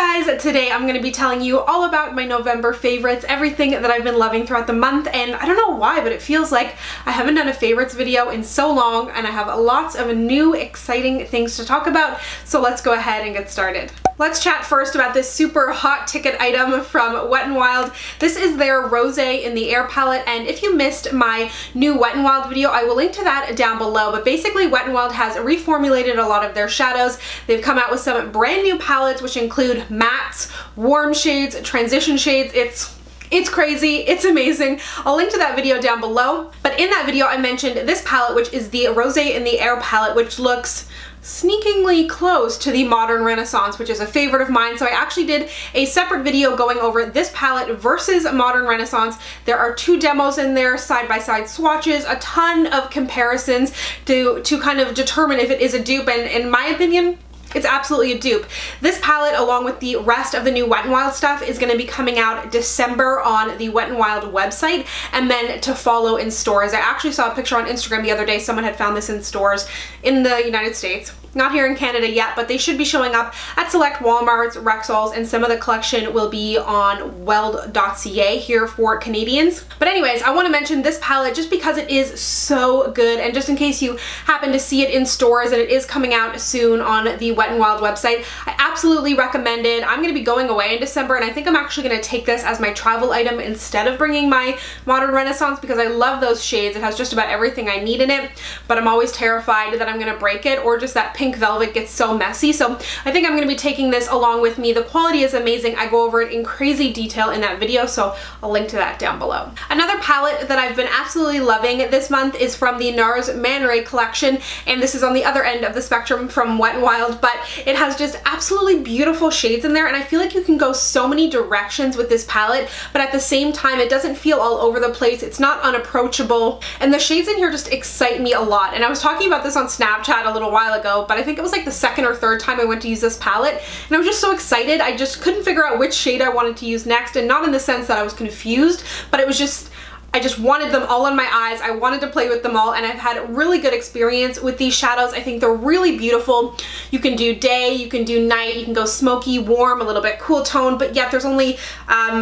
guys, today I'm going to be telling you all about my November favorites, everything that I've been loving throughout the month, and I don't know why, but it feels like I haven't done a favorites video in so long, and I have lots of new exciting things to talk about, so let's go ahead and get started. Let's chat first about this super hot ticket item from Wet n Wild. This is their Rosé in the Air palette, and if you missed my new Wet n Wild video, I will link to that down below, but basically Wet n Wild has reformulated a lot of their shadows. They've come out with some brand new palettes, which include mattes, warm shades, transition shades. It's crazy, it's amazing. I'll link to that video down below. But in that video I mentioned this palette, which is the Rosé in the Air palette, which looks sneakingly close to the Modern Renaissance, which is a favorite of mine. So I actually did a separate video going over this palette versus Modern Renaissance. There are two demos in there, side-by-side swatches, a ton of comparisons to kind of determine if it is a dupe, and in my opinion, it's absolutely a dupe. This palette, along with the rest of the new Wet n Wild stuff, is going to be coming out December on the Wet n Wild website, and then to follow in stores. I actually saw a picture on Instagram the other day. Someone had found this in stores in the United States. Not here in Canada yet, but they should be showing up at select Walmarts, Rexalls, and some of the collection will be on weld.ca here for Canadians. But anyways, I want to mention this palette just because it is so good, and just in case you happen to see it in stores and it is coming out soon on the Wet n Wild website, I absolutely recommend it. I'm going to be going away in December, and I think I'm actually going to take this as my travel item instead of bringing my Modern Renaissance because I love those shades. It has just about everything I need in it, but I'm always terrified that I'm going to break it or just that pink velvet gets so messy. So I think I'm going to be taking this along with me. The quality is amazing. I go over it in crazy detail in that video, so I'll link to that down below. Another palette that I've been absolutely loving this month is from the NARS Man Ray collection, and this is on the other end of the spectrum from Wet n Wild, but it has just absolutely beautiful shades in there, and I feel like you can go so many directions with this palette, but at the same time it doesn't feel all over the place. It's not unapproachable, and the shades in here just excite me a lot. And I was talking about this on Snapchat a little while ago, but I think it was like the second or third time I went to use this palette, and I was just so excited. I just couldn't figure out which shade I wanted to use next, and not in the sense that I was confused, but it was just, I just wanted them all on my eyes. I wanted to play with them all, and I've had really good experience with these shadows. I think they're really beautiful. You can do day, you can do night, you can go smoky, warm, a little bit cool tone, but yet there's only,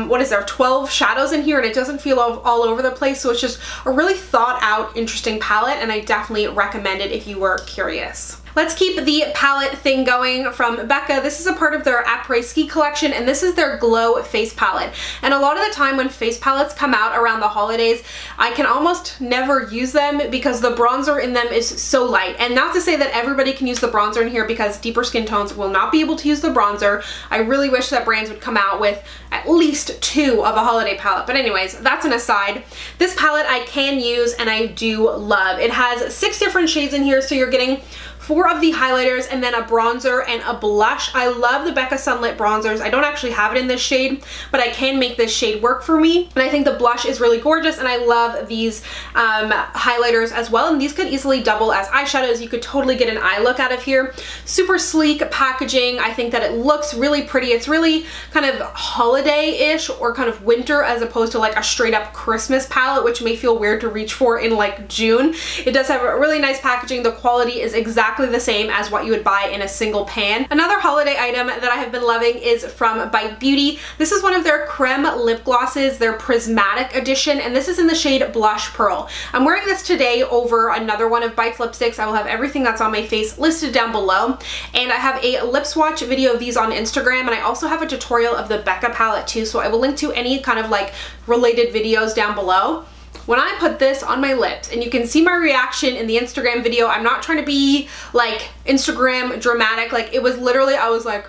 what is there, 12 shadows in here, and it doesn't feel all over the place, so it's just a really thought out, interesting palette, and I definitely recommend it if you were curious. Let's keep the palette thing going from Becca. This is a part of their après-ski collection, and this is their Glow face palette. And a lot of the time when face palettes come out around the holidays, I can almost never use them because the bronzer in them is so light. And not to say that everybody can use the bronzer in here, because deeper skin tones will not be able to use the bronzer. I really wish that brands would come out with at least two of a holiday palette. But anyways, that's an aside. This palette I can use and I do love. It has 6 different shades in here, so you're getting 4 of the highlighters and then a bronzer and a blush. I love the Becca Sunlit bronzers. I don't actually have it in this shade, but I can make this shade work for me. And I think the blush is really gorgeous, and I love these highlighters as well. And these could easily double as eyeshadows. You could totally get an eye look out of here. Super sleek packaging. I think that it looks really pretty. It's really kind of holiday-ish or kind of winter, as opposed to like a straight up Christmas palette, which may feel weird to reach for in like June. It does have a really nice packaging. The quality is exactly the same as what you would buy in a single pan. Another holiday item that I have been loving is from Bite Beauty. This is one of their creme lip glosses, their prismatic edition, and this is in the shade Blush Pearl. I'm wearing this today over another one of Bite's lipsticks. I will have everything that's on my face listed down below, and I have a lip swatch video of these on Instagram, and I also have a tutorial of the Becca palette too, so I will link to any kind of like related videos down below. When I put this on my lips, and you can see my reaction in the Instagram video, I'm not trying to be like Instagram dramatic, like it was literally, I was like,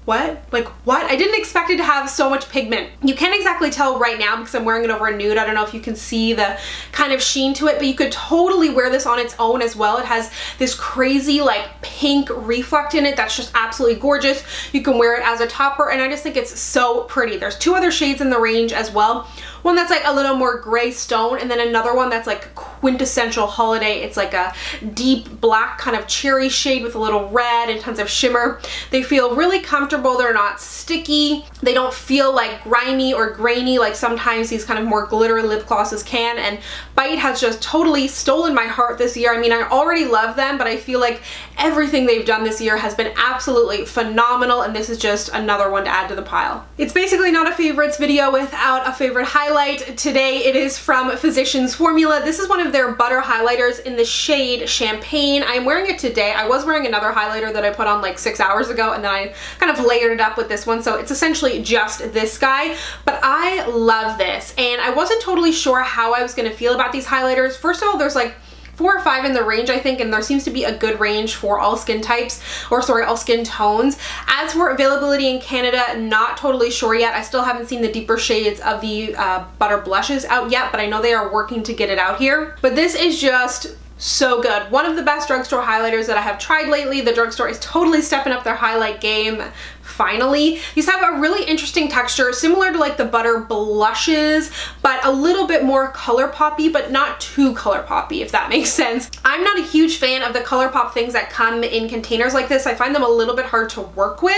what? Like, what? I didn't expect it to have so much pigment. You can't exactly tell right now because I'm wearing it over a nude. I don't know if you can see the kind of sheen to it, but you could totally wear this on its own as well. It has this crazy like pink reflect in it that's just absolutely gorgeous. You can wear it as a topper, and I just think it's so pretty. There's 2 other shades in the range as well. One that's like a little more gray stone, and then another one that's like quintessential holiday. It's like a deep black kind of cherry shade with a little red and tons of shimmer. They feel really comfortable. They're not sticky. They don't feel like grimy or grainy like sometimes these kind of more glittery lip glosses can, and Bite has just totally stolen my heart this year. I mean, I already love them, but I feel like everything they've done this year has been absolutely phenomenal, and this is just another one to add to the pile. It's basically not a favorites video without a favorite highlight. Today it is from Physicians Formula. This is one of their butter highlighters in the shade Champagne. I'm wearing it today. I was wearing another highlighter that I put on like 6 hours ago, and then I kind of layered it up with this one, so it's essentially just this guy, but I love this, and I wasn't totally sure how I was going to feel about these highlighters. First of all, there's like 4 or 5 in the range, I think, and there seems to be a good range for all skin types, or sorry, all skin tones. As for availability in Canada, not totally sure yet. I still haven't seen the deeper shades of the butter blushes out yet, but I know they are working to get it out here. But this is just so good. One of the best drugstore highlighters that I have tried lately. The drugstore is totally stepping up their highlight game. Finally. These have a really interesting texture, similar to like the butter blushes, but a little bit more color poppy, but not too color poppy, if that makes sense. I'm not a huge fan of the color pop things that come in containers like this. I find them a little bit hard to work with.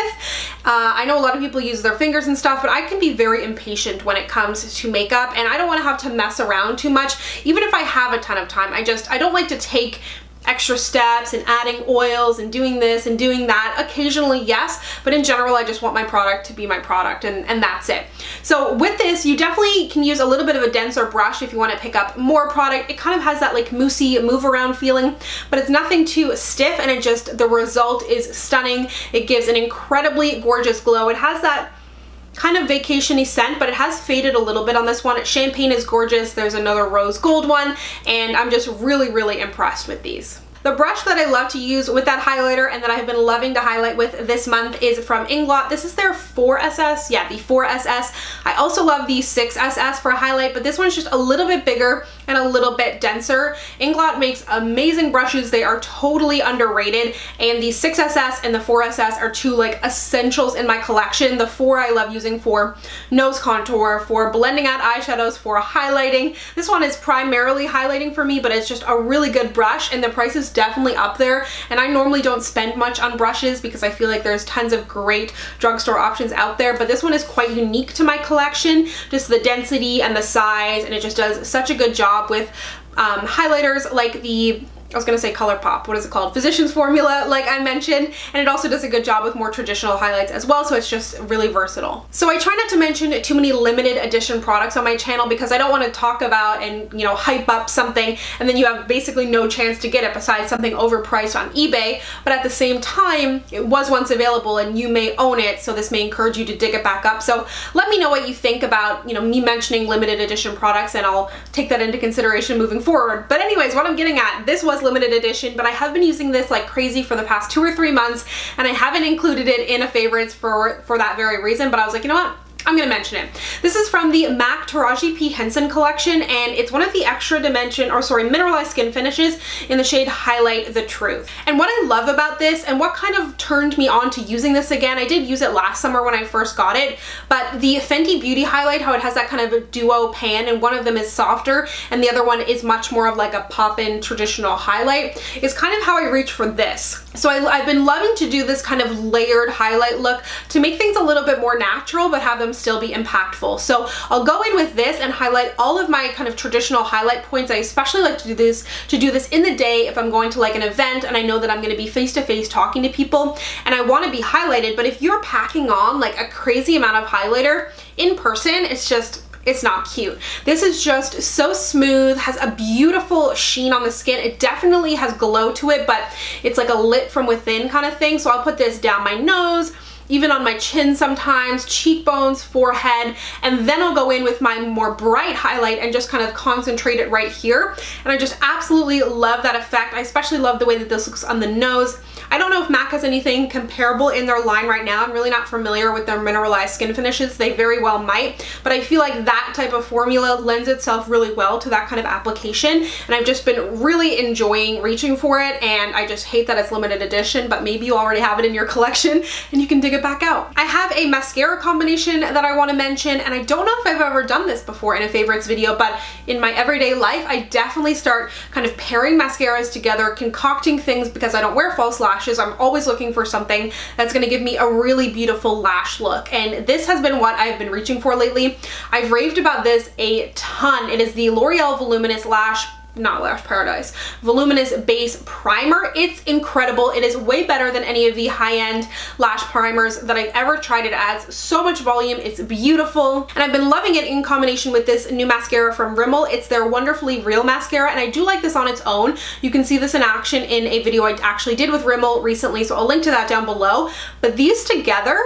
I know a lot of people use their fingers and stuff, but I can be very impatient when it comes to makeup, and I don't want to have to mess around too much. Even if I have a ton of time, I don't like to take extra steps and adding oils and doing this and doing that. Occasionally, yes, but in general, I just want my product to be my product, and that's it. So with this, you definitely can use a little bit of a denser brush if you want to pick up more product. It kind of has that like moussey move around feeling, but it's nothing too stiff, and the result is stunning. It gives an incredibly gorgeous glow. It has that kind of vacation-y scent, but it has faded a little bit on this one. Champagne is gorgeous. There's another rose gold one, and I'm just really, really impressed with these. The brush that I love to use with that highlighter and that I have been loving to highlight with this month is from Inglot. This is their 4SS, yeah, the 4SS. I also love the 6SS for a highlight, but this one's just a little bit bigger and a little bit denser. Inglot makes amazing brushes. They are totally underrated, and the 6SS and the 4SS are two like essentials in my collection. The 4 I love using for nose contour, for blending out eyeshadows, for highlighting. This one is primarily highlighting for me, but it's just a really good brush, and the price is definitely up there. And I normally don't spend much on brushes because I feel like there's tons of great drugstore options out there, but this one is quite unique to my collection, just the density and the size, and it just does such a good job with highlighters like the, I was gonna say ColourPop, what is it called? Physicians Formula, like I mentioned, and it also does a good job with more traditional highlights as well, so it's just really versatile. So I try not to mention too many limited edition products on my channel because I don't want to talk about and, you know, hype up something and then you have basically no chance to get it besides something overpriced on eBay, but at the same time, it was once available and you may own it, so this may encourage you to dig it back up. So let me know what you think about, you know, me mentioning limited edition products, and I'll take that into consideration moving forward. But anyways, what I'm getting at, this was limited edition, but I have been using this like crazy for the past 2 or 3 months, and I haven't included it in a favorites for that very reason, but I was like, you know what? I'm gonna mention it. This is from the MAC Tarji P Henson collection, and it's one of the extra dimension, or sorry, mineralized skin finishes in the shade Highlight the Truth. And what I love about this, and what kind of turned me on to using this again, I did use it last summer when I first got it, but the Fenty Beauty highlight, how it has that kind of a duo pan, and one of them is softer, and the other one is much more of like a pop-in traditional highlight, is kind of how I reach for this. So I've been loving to do this kind of layered highlight look to make things a little bit more natural, but have them still be impactful. So I'll go in with this and highlight all of my kind of traditional highlight points. I especially like to do this in the day if I'm going to like an event and I know that I'm going to be face-to-face talking to people and I want to be highlighted. But if you're packing on like a crazy amount of highlighter in person, it's not cute. This is just so smooth, has a beautiful sheen on the skin. It definitely has glow to it, but it's like a lit from within kind of thing. So I'll put this down my nose, even on my chin sometimes, cheekbones, forehead, and then I'll go in with my more bright highlight and just kind of concentrate it right here. And I just absolutely love that effect. I especially love the way that this looks on the nose. I don't know if MAC has anything comparable in their line right now. I'm really not familiar with their mineralized skin finishes. They very well might, but I feel like that type of formula lends itself really well to that kind of application, and I've just been really enjoying reaching for it, and I just hate that it's limited edition, but maybe you already have it in your collection and you can dig it back out. I have a mascara combination that I want to mention, and I don't know if I've ever done this before in a favorites video, but in my everyday life, I definitely start kind of pairing mascaras together, concocting things because I don't wear false lashes. I'm always looking for something that's going to give me a really beautiful lash look, and this has been what I've been reaching for lately. I've raved about this a ton. It is the L'Oreal Voluminous Voluminous Base Primer. It's incredible. It is way better than any of the high-end lash primers that I've ever tried. It adds so much volume. It's beautiful, and I've been loving it in combination with this new mascara from Rimmel. It's their Wonderfully Real mascara, and I do like this on its own. You can see this in action in a video I actually did with Rimmel recently, so I'll link to that down below. But these together,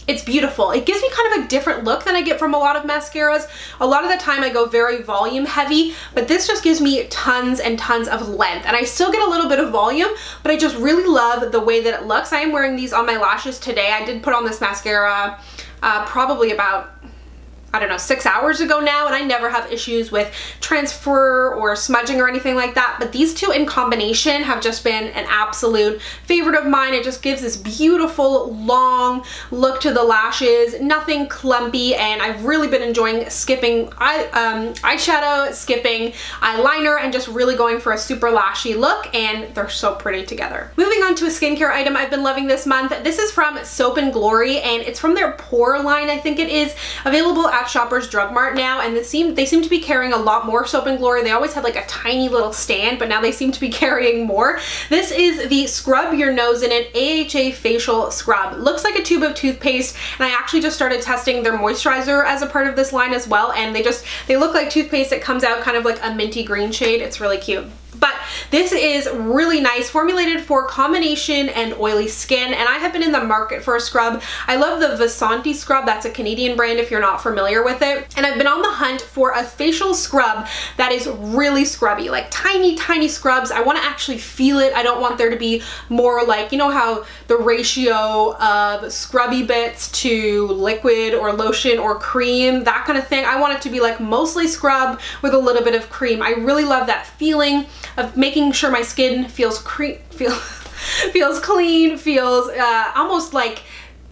it's beautiful. It gives me kind of a different look than I get from a lot of mascaras. A lot of the time I go very volume heavy, but this just gives me tons and tons of length, and I still get a little bit of volume, but I just really love the way that it looks. I am wearing these on my lashes today. I did put on this mascara probably about, I don't know, 6 hours ago now, and I never have issues with transfer or smudging or anything like that, but these two in combination have just been an absolute favorite of mine. It just gives this beautiful long look to the lashes, nothing clumpy, and I've really been enjoying skipping eyeshadow, skipping eyeliner, and just really going for a super lashy look, and they're so pretty together. Moving on to a skincare item I've been loving this month. This is from Soap & Glory, and it's from their Pore line, I think it is, available at Shoppers Drug Mart now, and they seem to be carrying a lot more Soap & Glory. They always had like a tiny little stand, but now they seem to be carrying more. This is the Scrub Your Nose in It AHA Facial Scrub. It looks like a tube of toothpaste, and I actually just started testing their moisturizer as a part of this line as well, and they look like toothpaste that comes out kind of like a minty green shade. It's really cute. But this is really nice, formulated for combination and oily skin, and I have been in the market for a scrub. I love the Vasanti scrub. That's a Canadian brand if you're not familiar with it. And I've been on the hunt for a facial scrub that is really scrubby, like tiny, tiny scrubs. I want to actually feel it. I don't want there to be more like, you know how the ratio of scrubby bits to liquid or lotion or cream, that kind of thing. I want it to be like mostly scrub with a little bit of cream. I really love that feeling of making sure my skin feels clean, feels almost like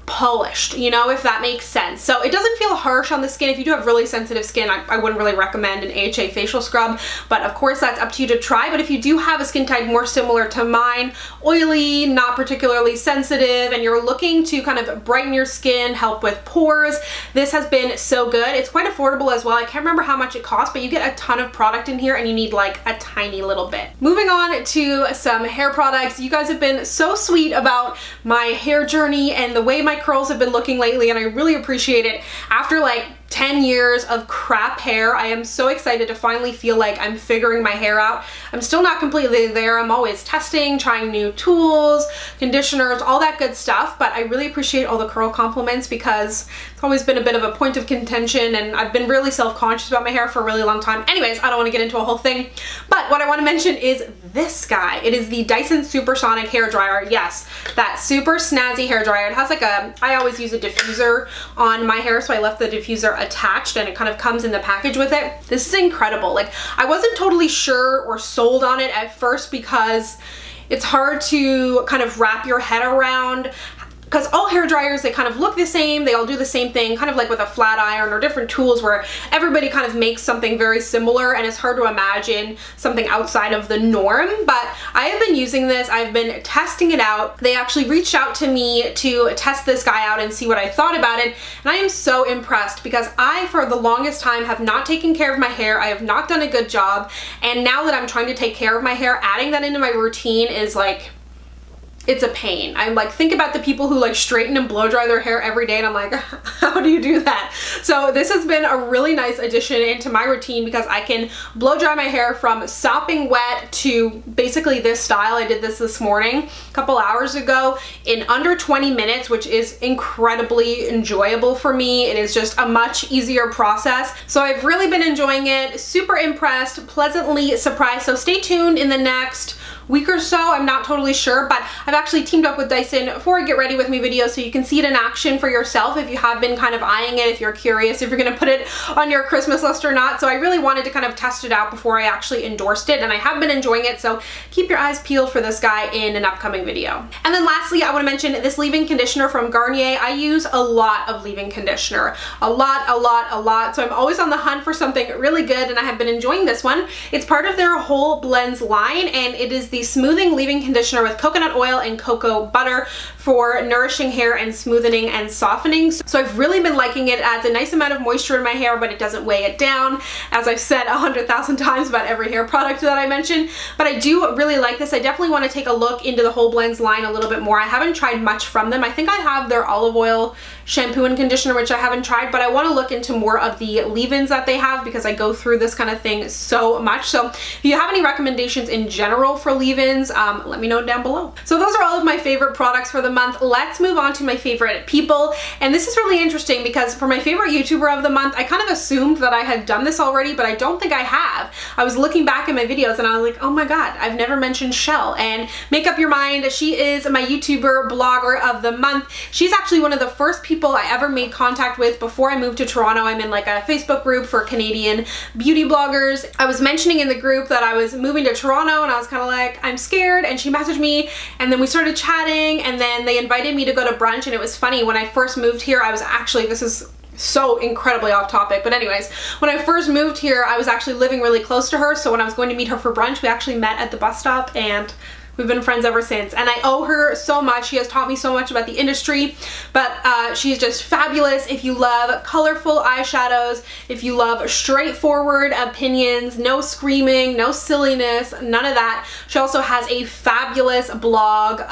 polished, you know, if that makes sense. So it doesn't feel harsh on the skin. If you do have really sensitive skin, I wouldn't really recommend an AHA facial scrub, but of course that's up to you to try. But if you do have a skin type more similar to mine, oily, not particularly sensitive, and you're looking to kind of brighten your skin, help with pores, this has been so good. It's quite affordable as well. I can't remember how much it costs, but you get a ton of product in here and you need like a tiny little bit. Moving on to some hair products. You guys have been so sweet about my hair journey and the way my curls have been looking lately, and I really appreciate it. After like 10 years of crap hair, I am so excited to finally feel like I'm figuring my hair out. I'm still not completely there. I'm always testing, trying new tools, conditioners, all that good stuff, but I really appreciate all the curl compliments because it's always been a bit of a point of contention, and I've been really self-conscious about my hair for a really long time. Anyways, I don't want to get into a whole thing, but what I want to mention is this guy. It is the Dyson Supersonic hair dryer. Yes, that super snazzy hair dryer. It has like I always use a diffuser on my hair, so I left the diffuser attached, and it kind of comes in the package with it. This is incredible. Like, I wasn't totally sure or sold on it at first because it's hard to kind of wrap your head around, because all hair dryers, they kind of look the same, they all do the same thing, kind of like with a flat iron or different tools where everybody kind of makes something very similar, and it's hard to imagine something outside of the norm. But I have been using this, I've been testing it out. They actually reached out to me to test this guy out and see what I thought about it, and I am so impressed because I, for the longest time, have not taken care of my hair. I have not done a good job, and now that I'm trying to take care of my hair, adding that into my routine is like, it's a pain. I'm like, think about the people who like straighten and blow dry their hair every day, and I'm like, how do you do that? So this has been a really nice addition into my routine because I can blow dry my hair from sopping wet to basically this style. I did this morning, a couple hours ago, in under 20 minutes, which is incredibly enjoyable for me. It is just a much easier process. So I've really been enjoying it, super impressed, pleasantly surprised. So stay tuned in the next week or so. I'm not totally sure, but I've actually teamed up with Dyson for a Get Ready With Me video, so you can see it in action for yourself if you have been been kind of eyeing it if you're curious if you're gonna put it on your Christmas list or not. So I really wanted to kind of test it out before I actually endorsed it, and I have been enjoying it, so keep your eyes peeled for this guy in an upcoming video. And then lastly, I want to mention this leave-in conditioner from Garnier. I use a lot of leave-in conditioner. A lot. So I'm always on the hunt for something really good, and I have been enjoying this one. It's part of their Whole Blends line, and it is the smoothing leave-in conditioner with coconut oil and cocoa butter for nourishing hair and smoothing and softening. So I've really been liking it. It adds a nice amount of moisture in my hair, but it doesn't weigh it down, as I've said 100,000 times about every hair product that I mention. But I do really like this. I definitely want to take a look into the Whole Blends line a little bit more. I haven't tried much from them. I think I have their olive oil shampoo and conditioner, which I haven't tried, but I want to look into more of the leave-ins that they have because I go through this kind of thing so much. So if you have any recommendations in general for leave-ins, let me know down below. So those are all of my favorite products for the month. Let's move on to my favorite people. And this is really interesting because for my favorite YouTuber of the month, I kind of assumed that I had done this already, but I don't think I have. I was looking back at my videos and I was like, oh my god, I've never mentioned Shell. And make up your mind, she is my YouTuber blogger of the month. She's actually one of the first people I ever made contact with before I moved to Toronto. I'm in like a Facebook group for Canadian beauty bloggers. I was mentioning in the group that I was moving to Toronto and I was kind of like, I'm scared, and she messaged me and then we started chatting, and then they invited me to go to brunch. And it was funny, when I first moved here, I was actually, this is so incredibly off topic, but anyways, when I first moved here, I was actually living really close to her, so when I was going to meet her for brunch, we actually met at the bus stop, and we've been friends ever since, and I owe her so much. She has taught me so much about the industry, but she's just fabulous. If you love colorful eyeshadows, if you love straightforward opinions, no screaming, no silliness, none of that. She also has a fabulous blog.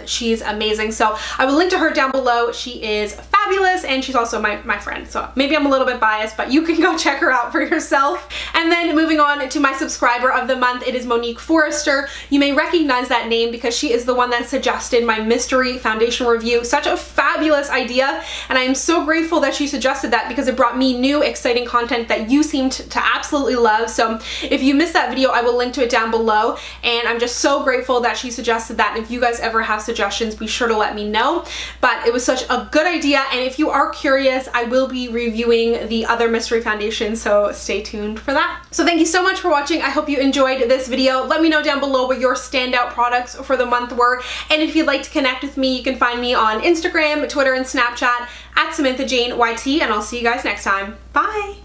She's amazing. So I will link to her down below. She is fabulous, and she's also my friend. So maybe I'm a little bit biased, but you can go check her out for yourself. And then moving on to my subscriber of the month, it is Monique Forrester. You may recognize that name because she is the one that suggested my mystery foundation review. Such a fabulous idea, and I am so grateful that she suggested that because it brought me new exciting content that you seemed to absolutely love. So if you missed that video, I will link to it down below, and I'm just so grateful that she suggested that. And if you guys ever have suggestions, be sure to let me know. But it was such a good idea, and if you are curious, I will be reviewing the other mystery foundation, so stay tuned for that. So thank you so much for watching. I hope you enjoyed this video. Let me know down below what your standout products for the month were, and if you'd like to connect with me, you can find me on Instagram, Twitter, and Snapchat at SamanthaJaneYT, and I'll see you guys next time. Bye!